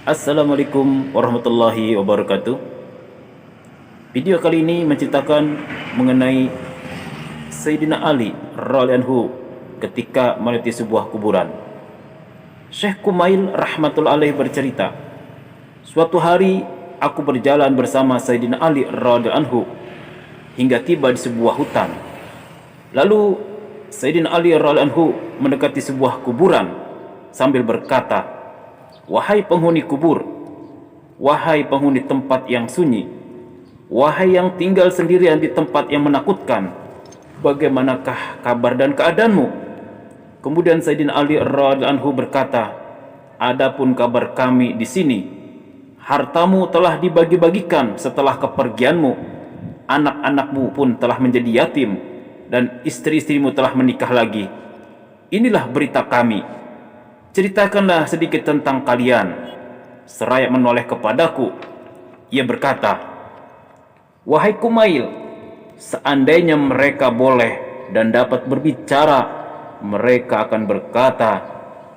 Assalamualaikum warahmatullahi wabarakatuh. Video kali ini menceritakan mengenai Sayyidina Ali radhiyallahu anhu ketika melewati sebuah kuburan. Syekh Kumail rahmatullahi alaih bercerita, suatu hari aku berjalan bersama Sayyidina Ali radhiyallahu anhu hingga tiba di sebuah hutan. Lalu Sayyidina Ali radhiyallahu anhu mendekati sebuah kuburan sambil berkata, "Wahai penghuni kubur, wahai penghuni tempat yang sunyi, wahai yang tinggal sendirian di tempat yang menakutkan, bagaimanakah kabar dan keadaanmu?" Kemudian Sayyidina Ali radhiyallahu anhu berkata, "Adapun kabar kami di sini, hartamu telah dibagi-bagikan setelah kepergianmu, anak-anakmu pun telah menjadi yatim, dan istri-istrimu telah menikah lagi. Inilah berita kami. Ceritakanlah sedikit tentang kalian." Seraya menoleh kepadaku, ia berkata, "Wahai Kumail, seandainya mereka boleh dan dapat berbicara, mereka akan berkata,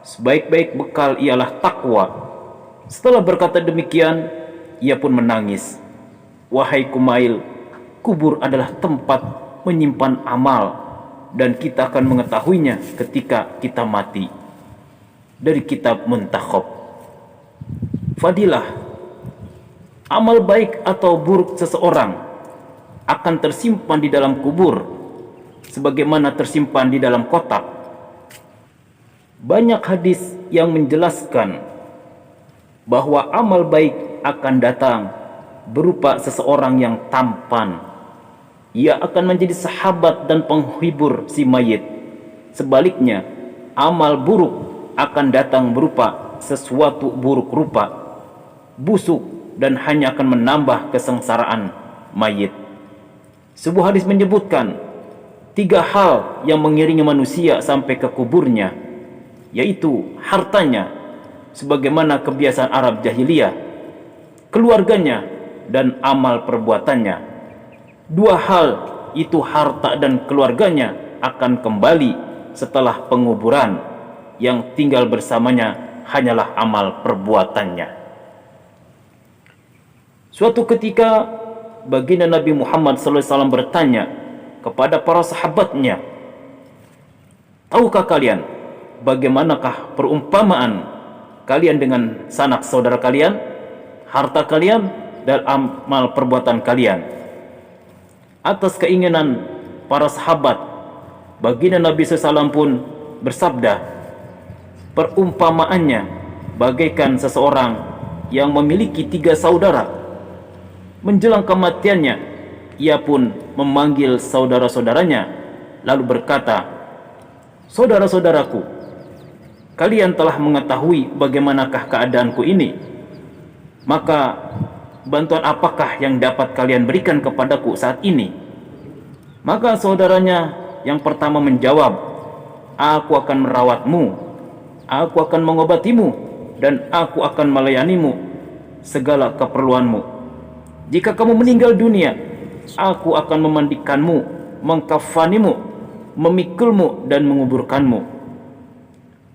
sebaik-baik bekal ialah takwa." Setelah berkata demikian, ia pun menangis. "Wahai Kumail, kubur adalah tempat menyimpan amal, dan kita akan mengetahuinya ketika kita mati." Dari kitab Muntakhab. Fadilah, amal baik atau buruk seseorang akan tersimpan di dalam kubur sebagaimana tersimpan di dalam kotak. Banyak hadis yang menjelaskan bahwa amal baik akan datang berupa seseorang yang tampan. Ia akan menjadi sahabat dan penghibur si mayit. Sebaliknya, amal buruk akan datang berupa sesuatu buruk rupa, busuk, dan hanya akan menambah kesengsaraan mayit. Sebuah hadis menyebutkan 3 hal yang mengiringi manusia sampai ke kuburnya, yaitu hartanya sebagaimana kebiasaan Arab jahiliyah, keluarganya, dan amal perbuatannya. 2 hal itu, harta dan keluarganya, akan kembali setelah penguburan. Yang tinggal bersamanya hanyalah amal perbuatannya. Suatu ketika baginda Nabi Muhammad SAW bertanya kepada para sahabatnya, "Tahukah kalian bagaimanakah perumpamaan kalian dengan sanak saudara kalian, harta kalian, dan amal perbuatan kalian?" Atas keinginan para sahabat, baginda Nabi SAW pun bersabda, "Perumpamaannya bagaikan seseorang yang memiliki 3 saudara. Menjelang kematiannya, ia pun memanggil saudara-saudaranya lalu berkata, 'Saudara-saudaraku, kalian telah mengetahui bagaimanakah keadaanku ini. Maka bantuan apakah yang dapat kalian berikan kepadaku saat ini?' Maka saudaranya yang pertama menjawab, 'Aku akan merawatmu, aku akan mengobatimu, dan aku akan melayanimu segala keperluanmu. Jika kamu meninggal dunia, aku akan memandikanmu, mengkafanimu, memikulmu, dan menguburkanmu.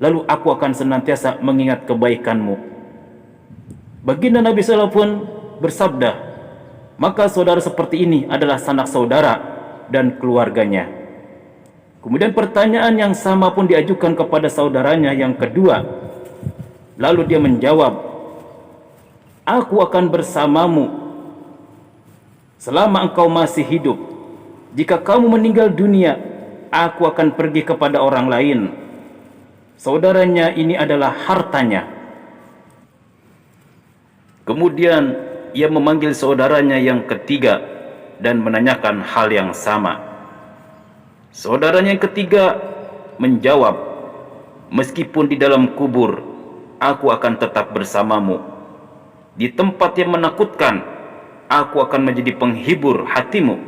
Lalu aku akan senantiasa mengingat kebaikanmu.' Baginda Nabi SAW pun bersabda, "Maka saudara seperti ini adalah sanak saudara dan keluarganya." Kemudian pertanyaan yang sama pun diajukan kepada saudaranya yang kedua. Lalu dia menjawab, "Aku akan bersamamu selama engkau masih hidup. Jika kamu meninggal dunia, aku akan pergi kepada orang lain." Saudaranya ini adalah hartanya. Kemudian ia memanggil saudaranya yang ketiga dan menanyakan hal yang sama. Saudaranya yang ketiga menjawab, "Meskipun di dalam kubur, aku akan tetap bersamamu. Di tempat yang menakutkan, aku akan menjadi penghibur hatimu.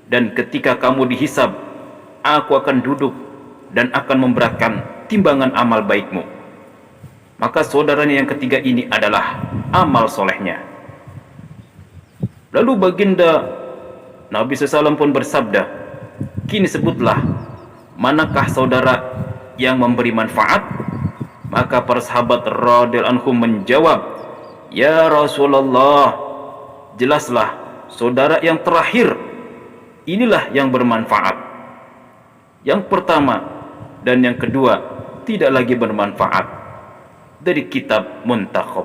Dan ketika kamu dihisab, aku akan duduk dan akan memberatkan timbangan amal baikmu." Maka saudaranya yang ketiga ini adalah amal solehnya. Lalu baginda Nabi SAW pun bersabda, "Kini sebutlah, manakah saudara yang memberi manfaat?" Maka para sahabat radhiyallahu anhum menjawab, "Ya Rasulullah, jelaslah saudara yang terakhir inilah yang bermanfaat. Yang pertama dan yang kedua tidak lagi bermanfaat." Dari kitab Muntakhab.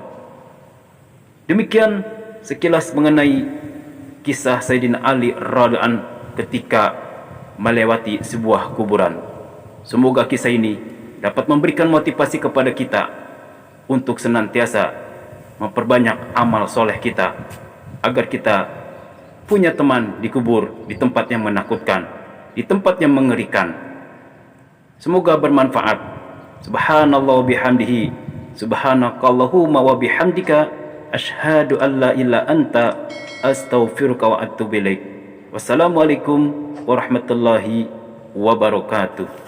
Demikian sekilas mengenai kisah Sayyidina Ali radhiyallahu anhu ketika melewati sebuah kuburan. Semoga kisah ini dapat memberikan motivasi kepada kita untuk senantiasa memperbanyak amal soleh kita, agar kita punya teman dikubur di tempat yang menakutkan, di tempat yang mengerikan. Semoga bermanfaat. Subhanallah bihamdihi, subhanakallahumma wa bihamdika, asyhadu an la ilaha anta, astaghfiruka wa atubu ilaik. Wassalamualaikum warahmatullahi wabarakatuh.